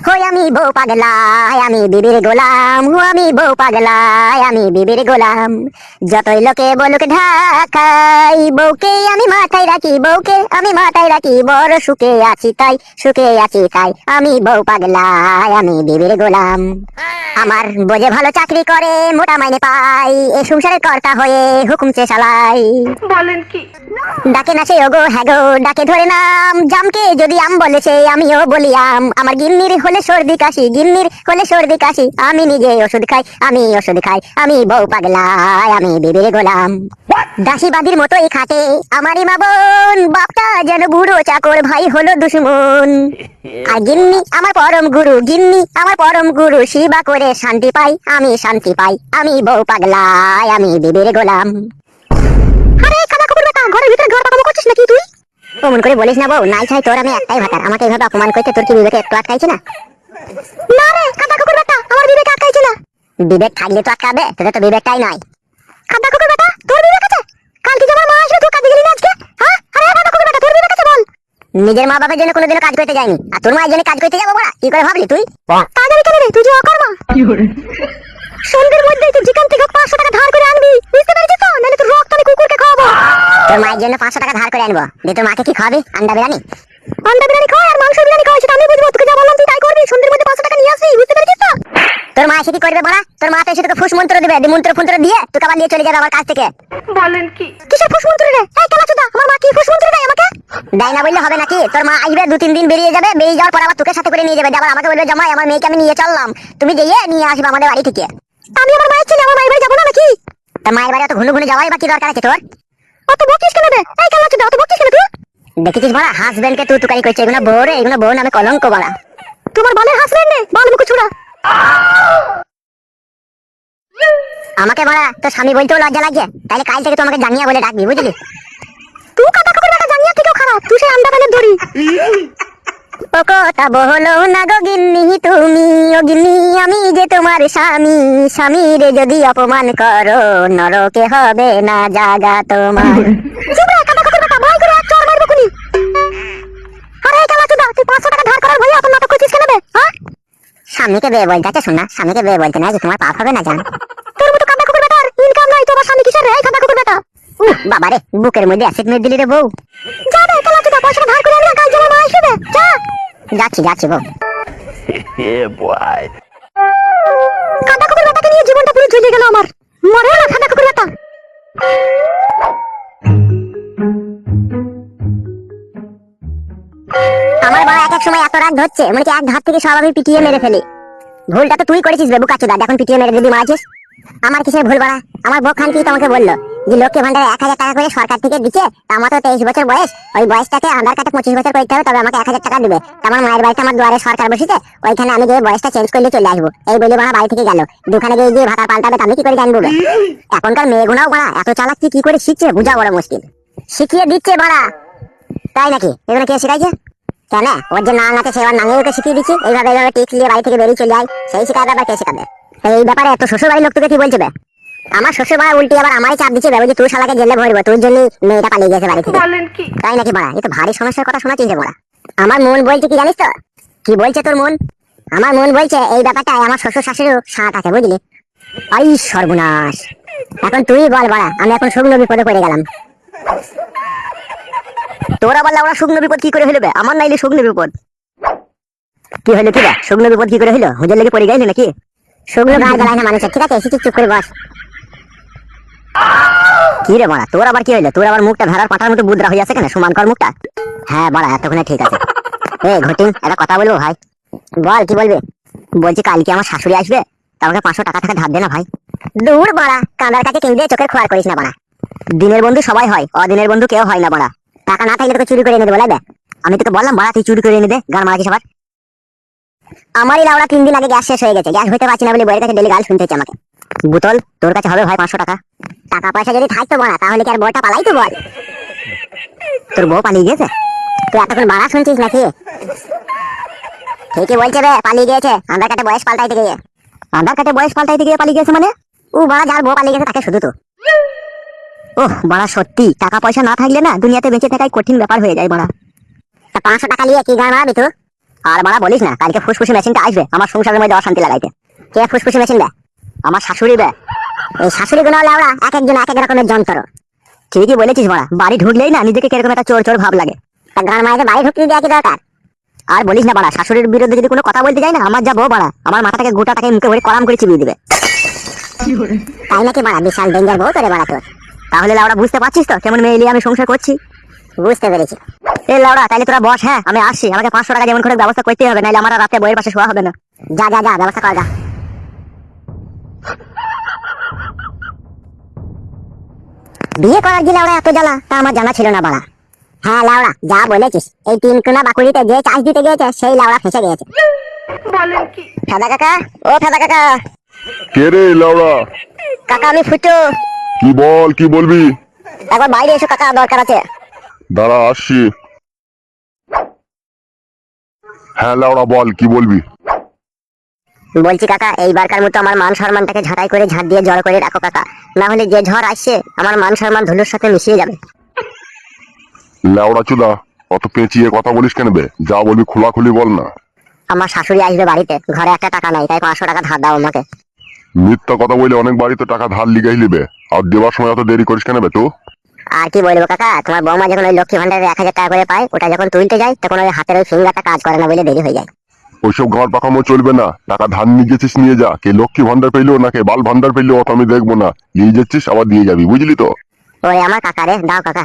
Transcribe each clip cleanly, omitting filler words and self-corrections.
হই আমি বউ পাগলায় আমি বিবির গোলাম, আমি বউ পাগলায় আমি বিবির গোলাম। যতই লোকে বলুক ঢাকাই, বউকে আমি মাথায় রাখি, বউকে আমি মাথায় রাখি। বড় সুখে আছি তাই, সুখে আছি তাই, আমি বউ পাগলায় আমি বিবির গোলাম। আমার বোঝে ভালো চাকরি করে, মোটা মাইনে পাই, এ সংসারের কর্তা হয়ে হুকুম চে চালাই। বলেন কি? ডাকে না সে ওগো হ্যাঁ গো, ডাকে ধরে নাম। জামকে যদি আম বলেছে আমিও বলি আম। আমার গিন্নির হলে সর্দি কাশি, গিন্নির হলে সর্দি কাশি, আমি নিজে ওষুধ খাই, আমি ওষুধ খাই, আমি বউ পাগলায় আমি বিবির গোলাম। দাসীবাদীর মতোই খাটে আমারই মা বোন, বাপটা যেন বুড়ো চাকর, ভাই হলো দুশ্মন। আর গিন্নি আমার পরম গুরু, গিন্নি আমার পরম গুরু, সেবা করে শান্তি পাই, আমি শান্তি পাই, আমি বউ পাগলায় আমি বিবির গোলাম। আরে কাদা কাপড় বেটা, ঘরের ভিতরে ঘর পাকামো করছিস নাকি তুই? অমন করে বলিস না বউ, নাই চাই তোর আমি একটাই ভাতার, আমাকে এইভাবে অপমান করতে তোর কি বিবেকে একটু আটকাইছে না? না রে কাদা কাপড় বেটা, আমার বিবেক আটকাইছে না। বিবেক থাকলে তো আটকাবে, তোদের তো বিবেকটাই নাই। কাদা কাপড় বেটা, তোর বিবেক আছে? কালকে যে আমার মা আসলো, তুই কাজে গেলি না আজকে? হ্যাঁ, আরে কাদা কাপড় বেটা, তোর বিবেক আছে বল? নিজের মা বাবার জন্য কোনোদিনও কাজ করতে যায়নি, আর তোর মায়ের জন্য কাজ করতে যাবো বড়া? কি করে ভাবলি তুই? কাজ আমি কেন রে, তুই যে অকর্মা। সন্ধ্যের মধ্যে তুই যেখান থেকে 500 টাকা ধার করে আনবি, বুঝতে পেরেছিস তো? নাহলে তোর রক্ত আমি কুকুরকে খাওয়াবো। তোর মায়ের জন্য 500 টাকা ধার করে আনবো, দিয়ে তোর মাকে কি খাওয়াবি? আন্ডা বিরিয়ানি? আন্ডা বিরিয়ানি খাওয়া আর মাংস বিরিয়ানি খাওয়া সেটা আমি বুঝবো, তোকে যা বললাম তুই তাই করবি। সন্ধ্যের মধ্যে 500 টাকা নিয়ে আসবি, বুঝতে পেরেছিস তো? তোর মা এসে কি করবে বড়া? তোর মা তো এসে তোকে ফুস মন্ত্র দিবে, মন্ত্র ফন্ত্র দিয়ে তোকে আবার নিয়ে চলে যাবে আমার কাছ থেকে। বলেন কি? কিসের ফুস মন্ত্র রে? এই কেলাচোদা, আমার মা কি ফুস মন্ত্র দেয় আমাকে? দেয় না বললে হবে নাকি? তোর মা আসবে 2-3 দিন বেরিয়ে যাবে, বেরিয়ে যাওয়ার পর আবার তোকে সাথে করে নিয়ে যাবে, আবার আমাকে বলবে জামাই আমার মেয়েকে আমি নিয়ে চললাম, তুমি যেয়ে নিয়ে আসবে আমাদের বাড়ি থেকে। আমি আমার মায়ের ছেলে, আমার মায়ের বাড়ি যাবো না নাকি? তা মায়ের বাড়ি অত ঘুরে ঘুরে যাওয়াই বা কি দরকার আছে তোর? অত বকিস কেন রে? এই কেলাচোদা, অত বকিস কেন তুই? দেখেছিস বড়া, হাজবেন্ডকে তুই তুকারি করছে, এগুলো বউ রে, এগুলো বউ নামে কলঙ্ক বড়া। তোমার বালের হাজবেন্ড নে, বাল মুখ ছুড়া। আমাকে বড়া তোর স্বামী বলতেও লজ্জা লাগে, তাইলে কাল থেকে তো আমাকে জাঙ্গিয়া বলে ডাকবি, বুঝলি? তুই কাটা কাপড় রাখা, জাঙ্গিয়া থেকেও খারাপ, তুই সে আন্ডা বানের দড়ি। ও কথা বলো না গো গিন্নি তুমি, ও গিন্নি আমি যে তোমার স্বামী, স্বামীরে যদি অপমান করো, নরকে হবে না জাগা তোমার। চুপ রে কাটা কাপড় রাখা, ভয় করে এক চড় মারবো কুনি। আরে কালাচোদা, তুই 500 টাকা ধার করার ভয়ে অত নাটক করছিস কেন বে? হ্যাঁ, স্বামীকে বে বলতে আছে, শোন না, স্বামীকে বে বলতে না যে তোমার পাপ হবে না জান। তোর মতো কাদা কুকুর বেটার ইনকাম নাই, তোমার স্বামী কিসের রে? এই কাদা কুকুর বেটা, বাবা রে, বুকের মধ্যে অ্যাসিড মেরে দিলি রে বউ। যা রে কালাচোদা, পয়সা ধার করে আনলা, কাল জমা মা আসবে, যা। যাচ্ছি যাচ্ছি বউ। কাদা কুকুর বেটাকে নিয়ে জীবনটা পুরো জ্বলে গেল আমার। মরে না কাদা কুকুর বেটা। আমার বাবা এক এক সময় এত রাগ ধরছে, মানে কি এক ধার থেকে সব আমি পিটিয়ে মেরে ফেলি। ভুলটা তো তুই করেছিস বে বুকাচোদা, এখন পিটিয়ে মেরে দিবি মারছিস। আমার কিসের ভুল বাড়া? আমার বউ খান কি তোমাকে বললো যে লক্ষ্মী ভান্ডারে 1000 টাকা করে সরকার থেকে দিচ্ছে, আমার তো 23 বছর বয়স, ওই বয়সটাকে আধার কার্ডে 25 বছর করতে হবে, তবে আমাকে 1000 টাকা দিবে। আমার মায়ের বাড়িতে আমার দুয়ারে সরকার বসেছে, ওইখানে আমি গিয়ে বয়সটা চেঞ্জ করলে চলে আসবো, এই বলে বাড়া বাড়ি থেকে গেল। দোকানে গিয়ে গিয়ে ভাতা পাল্টাবে, আমি কি করে জানবো? এখনকার মেয়েগুনাও বাড়া এত চালাক কি করে শিখছে বুঝা বড় মুশকিল। শিখিয়ে দিচ্ছে বাড়া, তাই নাকি? এগুলো কে শিখাইছে? কেন ওর যে নাং আছে, সেবার নাঙে ওকে শিখিয়ে দিচ্ছি, এইভাবে এইভাবে টিক্স দিয়ে বাড়ি থেকে বেরিয়ে চলে যায়, সেই শিখাবে আবার কে শিখাবে? এই ব্যাপারে তো শ্বশুর বাড়ির লোক তোকে কি বলছে বে? আমার শ্বশুর বাড়ি উল্টে আবার আমারই চাপ দিচ্ছে বে, যে তুই শালাকে জেলে ভরবো, তোর জন্য মেয়েটা পালিয়ে গেছে বাড়ি থেকে। বলেন কি? তাই নাকি বড়া? এ তো ভারী সমস্যার কথা শোনাচ্ছিস রে বড়া। আমার মন বলছে কি জানিস তো? কি বলছে তোর মন? আমার মন বলছে এই ব্যাপারটায় আমার শ্বশুর শাশুড়িরও সাথ আছে, বুঝলি? আই সর্বনাশ, এখন তুই বল বড়া, আমি এখন শুকনো বিপদে পড়ে গেলাম। তোরা বললা ওরা শুকনো বিপদ কি করে হইলো বে? আমার নাইলে শুকনো বিপদ কি হইলো? কি বে শুকনো বিপদ কি করে হইলো? হুজের লেগে পড়ে গেলি নাকি? শুকনো গাছ জ্বালায় না মানুষের, ঠিক আছে? এসে চুপ করে বস। কি রে বড়া, তোর আবার কি হইলো? তোর আবার মুখটা ভেড়ার পাটার মতো বুদরা হয়ে আছে কেন? সমান কর মুখটা। হ্যাঁ বড়া, এতক্ষণে ঠিক আছে। ঘটিং, একটা কথা বলবো ভাই। বল, কি বলবে? বলছি কালকে আমার শাশুড়ি আসবে, তা আমাকে 500 টাকা ধার দে না ভাই। দূর বড়া, কাঁদার কাছে কেউ দিয়ে চোখের খোয়ার করিস না বড়া। দিনের বন্ধু সবাই হয়, অদিনের বন্ধু কেউ হয় না বড়া। টাকা না থাকলে তোকে চুরি করে এনে দেবো লাগবে? আমি তোকে বললাম বড়া, তুই চুরি করে এনে দে, গান মারাছিস আবার। আমারই লাউড়া 3 দিন আগে গ্যাস শেষ হয়ে গেছে, গ্যাস হইতে পারছি না বলে বইয়ের কাছে ডেলি গাল শুনতে হচ্ছে আমাকে। বোতল তোর কাছে হবে ভাই 500 টাকা? টাকা পয়সা যদি থাকতো বড়া, তাহলে কি আর বউটা পালাইতো বল? তোর বউ পালিয়ে গেছে? তুই এতক্ষণ বাড়া শুনছিস নাকি? ঠিকই বলছে বে, পালিয়ে গিয়েছে আধার কার্ডে বয়স পাল্টাইতে গিয়ে। আধার কার্ডে বয়স পাল্টাইতে গিয়ে পালিয়ে গেছে মানে? ও বাড়া, যার বউ পালিয়ে গেছে তাকে শুধু তো। ওহ বাড়া, সত্যি টাকা পয়সা না থাকলে না দুনিয়াতে বেঁচে থাকাই কঠিন ব্যাপার হয়ে যায় বাড়া। তা 500 টাকা নিয়ে কি গান মারাবি তুই? আর বাড়া বলিস না, কালকে ফুসফুসি মেশিনটা আসবে আমার সংসারের মধ্যে অশান্তি লাগাইতে। কে ফুসফুসি মেশিন বে? আমার শাশুড়ি বে। এই শাশুড়ি গুলো লাউড়া এক একজন এক এক রকমের যন্ত্র। ঠিকই বলেছিস বাড়া, বাড়ি ঢুকলেই না নিজেকে কিরকম একটা চোর চোর ভাব লাগে। তা গান মাইকে বাড়ি ঢুকতে দেওয়া কি দরকার? আর বলিস না বাড়া, শাশুড়ির বিরুদ্ধে যদি কোনো কথা বলতে যাই না, আমার যা বউ বাড়া আমার মাথাটাকে গোটাটাকে মুখে ভরে কলাম করে চিবিয়ে দিবে। তাই নাকি বাড়া? বিশাল ডেঞ্জার বউ তোরে বাড়া তোর। তাহলে লাউড়া বুঝতে পারছিস তো কেমন মেয়ে নিয়ে আমি সংসার করছি? বুঝতে পেরেছি। এই লাউড়া তাইলে তোরা বস, হ্যাঁ আমি আসছি। আমাকে 500 টাকা যেমন করে ব্যবস্থা করতে হবে, নাহলে আমার আর রাতে বইয়ের পাশে শোয়া হবে না। যা যা যা ব্যবস্থা কর যা। বিয়ে করার কি লাউড়া এত জ্বালা, তা আমার জানা ছিল না বাড়া। হ্যাঁ লাউড়া যা বলেছিস, এই 3 কোনা বাকুড়িতে যে চাষ দিতে গিয়েছে সেই লাউড়া ফেঁসে গিয়েছে। বলেন কি? ফেদা কাকা, ও ফেদা কাকা। কে রে লাউড়া? কাকা আমি ফুটো। কি বল, কি বলবি? একবার বাইরে এসো কাকা, দরকার আছে। দাঁড়া আসছি। হ্যাঁ লাউড়া বল, কি বলবি? বলছি কাকা, এইবারকার মতো আমার মান সম্মানটাকে ঝাঁটাই করে ঝাঁট দিয়ে জড়ো করে রাখো কাকা, না হলে যে ঝড় আসছে আমার মান সম্মান ধুলোর সাথে মিশিয়ে যাবে। লাউড়া চুদা, অত পেঁচিয়ে কথা বলিস কেন বে? যা বলবি খোলাখুলি বল না। আমার শাশুড়ি আসবে বাড়িতে, ঘরে একটা টাকা নাই, তাই 500 টাকা ধার দাও আমাকে। মিথ্যা কথা বলে অনেক বাড়িতে টাকা ধার লিগাই লিবে, আর দেওয়ার সময় অত দেরি করিস কেন বে তো? আর কি বলবো কাকা, তোমার বৌমা যখন ওই লক্ষ্মী ভান্ডারে 1000 টাকা করে পায়, ওটা যখন তুলতে যায় তখন ওই হাতের ওই ফিঙ্গারটা কাজ করে না বলে দেরি হয়ে যায়। ওইসব গাঁড় পাকামো চলবে না। টাকা ধার নিয়ে গেছিস নিয়ে যা, কে লক্ষ্মী ভান্ডার পেলো না কে বাল ভান্ডার পেলো অত আমি দেখবো না। নিয়ে যাচ্ছিস আবার দিয়ে যাবি, বুঝলি তো? ওই আমার কাকা রে, দাও কাকা।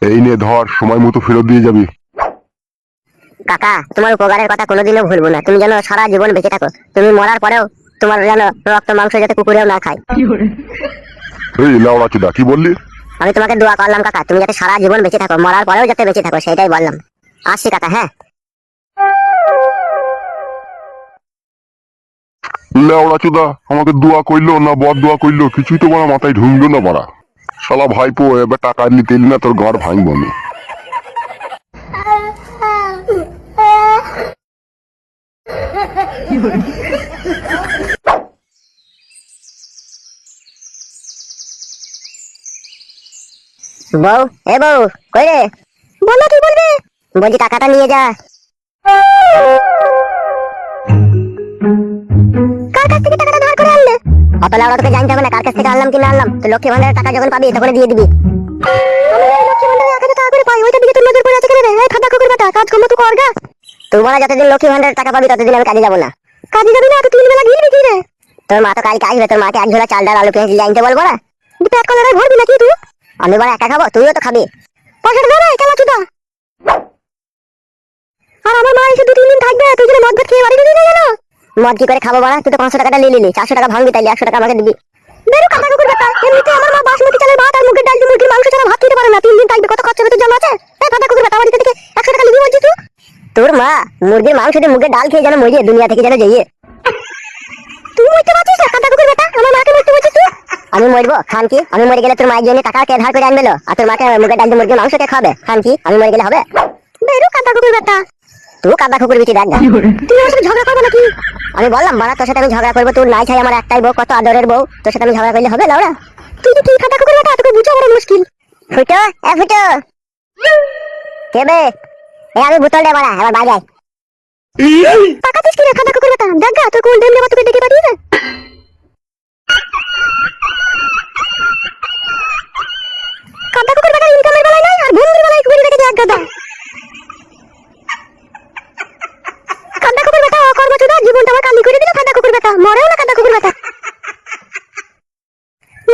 এই নিয়ে ধর, সময় মতো ফেরত দিয়ে যাবি। কাকা তোমার উপকারের কথা কোনোদিনও ভুলবো না, তুমি যেন সারা জীবন বেঁচে থাকো, তুমি মরার পরেও তোমার যেন রক্ত মাংস যাতে কুকুরেও না খায়। এই লাউড়া চুদা, কি বললি? আমি তোমাকে দোয়া করলাম কাকা, তুমি যাতে সারা জীবন বেঁচে থাকো, মরার পরেও যাতে বেঁচে থাকো, সেটাই বললাম। আসছি কাকা, হ্যাঁ। লেওড়া চুদা, আমাকে দোয়া কইলো না বদ দোয়া কইলো কিছুই তো মারা মাথায় ঢুকলো না মারা। শালা ভাইপো এবার টাকা নিতে এলি না তোর গাঁড় ভাঙবো আমি। বউ, এ বউ, কই রে? বলো কি বলবে? বলছি টাকাটা নিয়ে যা। কার কাছ থেকে টাকাটা ধার করে আনলে? অত লাউড়া তোকে জানতে হবে না কার কাছ থেকে আনলাম কি না আনলাম, তো লক্ষ্মী ভান্ডারের টাকা যখন পাবি তখন দিয়ে দিবি। আমি এই লক্ষ্মী ভান্ডারে 1000 টাকা করে পাই, ওইটা দিকে তোর নজর পড়ে আছে কেন রে? এই ফাটা কুকুর বেটা, কাজ কম তুই করগা। তুই বলা যতদিন লক্ষ্মী ভান্ডারের টাকা পাবি ততদিন আমি কাজে যাবো না। কাজে যাবি না তো 3 বেলা গিলবি কি রে? তোর মা তো কালকে আসবে, তোর মাকে 1 ঝোলা চাল ডাল আলু পেঁয়াজ আনতে বলবো না? পেট কলারে ভরবি নাকি তুই? আমি বড় একা খাবো, তুইও তো খাবি। পয়সাটা দে রে, কেলা চুদা। আর আমার মা এসে 2-3 দিন থাকবে, তুই যদি মদ ভাত খেয়ে বাড়ি ঢুকে গেল। মদ কি করে খাবো বাড়া? তুই তো 500 টাকাটা নিলি, 400 টাকা ভাঙবি, তাইলে 100 টাকা আমাকে দিবি। বেরো কাটা কুকুর বেটা, এমনিতে আমার মা বাসমতি চালের ভাত আর মুগের ডাল দিয়ে মুরগির মাংস ছাড়া ভাত খেতে পারে না, 3 দিন থাকবে, কত খরচ হবে তোর জানা আছে? এই কাটা কুকুর বেটা, আমার দিকে 100 টাকা নিবি বলছিস তুই? তোর মা মুরগির মাংস দিয়ে মুগের ডাল খেয়ে যেন মরিয়ে দুনিয়া থেকে যেন যাইয়ে। তুই মরতে পারছিস না কাটা কুকুর বেটা, আমার মাকে মরতে বলছিস তুই? আমি মরবো খান কি? আমি মরে গেলে তোর মায়ের জন্য টাকা কে ধার করে আনবেলো, আর তোর মাকে মুগের ডাল দিয়ে মুরগির মাংস কে খাবে? খান কি? আমি মরে গেলে হবে? বেরো কাটা কুকুর বেটা। তুই কাদা কুকুর বিটি দেখ না, তুই আমার সাথে ঝগড়া করবো নাকি? আমি বললাম বাড়া তোর সাথে আমি ঝগড়া করবো, তোর নাই চাই আমার একটাই বউ, কত আদরের বউ, তোর সাথে আমি ঝগড়া করলে হবে লাউড়া? তুই যে কি কাদা কুকুর বেটা, তোকে বুঝা বড় মুশকিল। ফুটো, এ ফুটো, কে বে? এ আমি বোতল দে বাড়া, এবার বাজাই। টাকাতিস কি রে কাদা কুকুর বেটা? দেখ গা তোর কোন ডেমলে তোকে ডেকে পাঠিয়েছে। কাদা কুকুর বেটা ইনকামের বেলায় নাই, আর বন্ধুর বেলায় কুকুর রেখে দেখ গাদা। কাদা কুকুর বেটা অকর্মচুদা, জীবনটা আমার কালি করে দিল কাদা কুকুর বেটা, মরেও না কাদা কুকুর বেটা।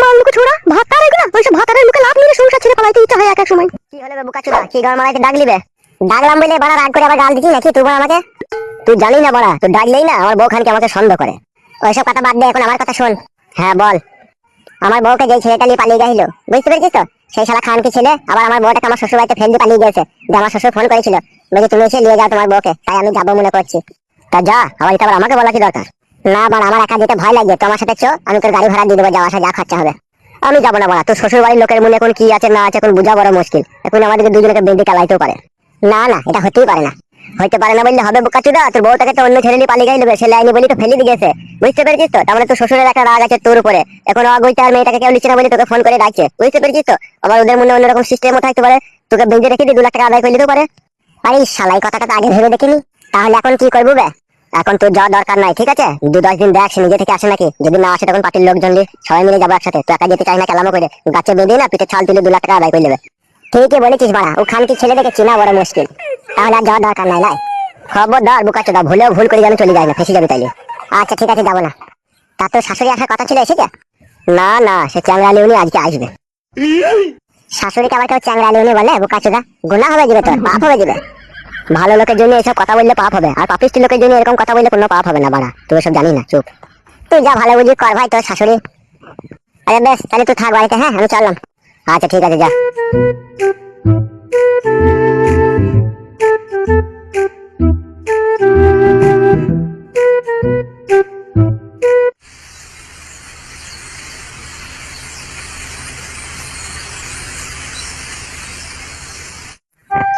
মালুকু ছোড়া ভাতার এগুলা, ওইসব ভাতারের মুখে লাভ নিয়ে সংসার ছেড়ে পালাইতে ইচ্ছা হয় এক এক সময়। কি হলো বে বোকাচুদা, কি গাল মারাইতে ডাকলি বে? ডাকলাম বলে বাড়া রাগ করে আবার গাল দিছিস নাকি তুই আমাকে? তুই জানি না বাড়া, তুই ডাকলেই না আমার বউ খানকে আমাকে সন্দেহ করে। ওইসব কথা বাদ দে, এখন আমার কথা শোন। হ্যাঁ বল। আমার বউকে যে ছেলেটা নিয়ে পালিয়ে গেছিল, বুঝতে পেরেছিস তো? সেই শালা খানকি ছেলে আবার আমার বউটাকে আমার শ্বশুর বাড়িতে ফেলে দিয়ে পালিয়ে গেছে। যে আমার শ্বশুর ফোন করেছিল, বলছে তুমি এসে নিয়ে যাও তোমার বউকে, তাই আমি যাবো মনে করছি। তা যা, আবার এটা আবার আমাকে বলা কি দরকার? না বাড়া, আমার একা যেতে ভয় লাগছে, তোমার সাথে চো, আমি তোর গাড়ি ভাড়া দিয়ে দেবো, যাওয়া আসা যা খরচা হবে। আমি যাবো না বাড়া, তোর শ্বশুর বাড়ির লোকের মনে এখন কি আছে না আছে এখন বোঝা বড় মুশকিল, এখন আমাদেরকে দুজনকে বেঁধে চালাইতেও পারে। না না, এটা হতেই পারে না। হইতে পারে না বললে হবে বোকাচুদা, তোর বউটাকে তো অন্য ছেলে নিয়ে পালিয়ে গেলে, সে লাইনি বলি তো ফেলে দিয়ে গেছে, বুঝতে পেরেছিস তো? তার মানে তোর শ্বশুরের একটা রাগ আছে তোর উপরে, এখন অগৈতে আর মেয়েটাকে কেউ নিচ্ছে না বলে তোকে ফোন করে ডাকছে, বুঝতে পেরেছিস তো? আবার ওদের মনে অন্যরকম সিস্টেমও থাকতে পারে, তোকে বেঁধে রেখে দিয়ে 2 লাখ টাকা আদায় করে দিতে পারে। আরে শালাই কথাটা তো আগে ভেবে দেখিনি। তাহলে এখন কি করবো বে? এখন তোর যাওয়া দরকার নাই, ঠিক আছে? 2-10 দিন দেখ সে নিজে থেকে আসে নাকি। যদি না আসে তখন পার্টির লোকজন নিয়ে সবাই মিলে যাবো একসাথে। তো একা যেতে চাই না, কেলামো করে গাছে বেঁধে না পিঠে ছাল তুলে 2 লাখ টাকা আদায় করে নেবে। ঠিকই বলেছিস বাড়া, ও খানকি ছেলে দেখে চেনা বড় মুশকিল। তাহলে আর যাওয়ার দরকার নাই লাই। খবরদার বোকাচোদা, ভুলেও ভুল করে যেন চলে যায় না, ফেসে যাবে তাইলে। আচ্ছা ঠিক আছে, যাবো না। তা তোর শাশুড়ি আসার কথা ছিল, এসেছে? না না, সে চ্যাংড়া লিউনি আজকে আসবে। শাশুড়িকে আবার কেউ চ্যাংড়া লিউনি বলে? বোকাচোদা, গুনাহ হবে যাবে, তোর পাপ হবে যাবে। ভালো লোকের জন্য এসব কথা বললে পাপ হবে, আর পাপিষ্টি লোকের জন্য এরকম কথা বললে কোনো পাপ হবে না বাড়া। তুই সব জানি না, চুপ। তুই যা ভালো বুঝি কর ভাই, তোর শাশুড়ি। আরে বেশ, তাহলে তুই থাক বাড়িতে, হ্যাঁ আমি চললাম। আচ্ছা ঠিক আছে, যা।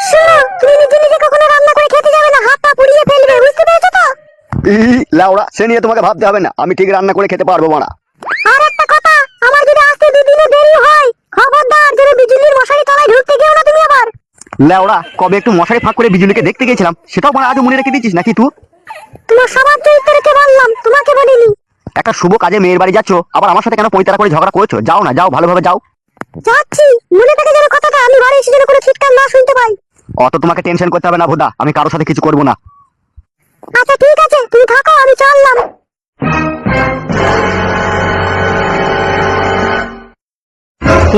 শোনো, তুমি নিজে নিজে কখনো রান্না করে খেতে যাবে না, হাত পা পুড়িয়ে ফেলবে, বুঝতে পেরেছো তো? লাউড়া, সে নিয়ে তোমাকে ভাবতে হবে না, আমি ঠিক রান্না করে খেতে পারবো মারা। আর একটা কথা, আমার যদি আসতে 2 দিনে দেরি হয়, খবরদার যেন বিজুলির মশারি তলায় ঢুকতে গেও না তুমি আবার। লাউড়া, কবে একটু মশারি ফাঁক করে বিজুলিকে দেখতে গেছিলাম, সেটাও মানে আজও মনে রেখে দিয়েছিস নাকি তুই? তোমার সবার চরিত্রকে বললাম, তোমাকে বলিনি। একটা শুভ কাজে মেয়ের বাড়ি যাচ্ছ, আবার আমার সাথে কেন পঁয়তারা করে ঝগড়া করেছো? যাও না, যাও, ভালোভাবে যাও। যাচ্ছি, মনে থাকে যেন কথাটা, আমি বাড়ি এসে যেন কোনো চিৎকার না শুনতে পাই। অত তোমাকে টেনশন করতে হবে না ভোদা, আমি কারোর সাথে কিছু করবো না। আচ্ছা ঠিক আছে, তুমি থাকো, আমি চললাম।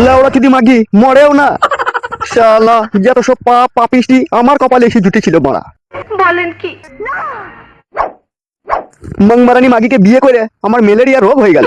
লাউড়া কিদি মাগি মরেও না। শালা, যত সব পাপ পাপিষ্টি আমার কপালে এসে জুটেছিল মারা। বলেন কি? মংমারানি মাগিকে বিয়ে করে আমার ম্যালেরিয়া রোগ হয়ে গেল।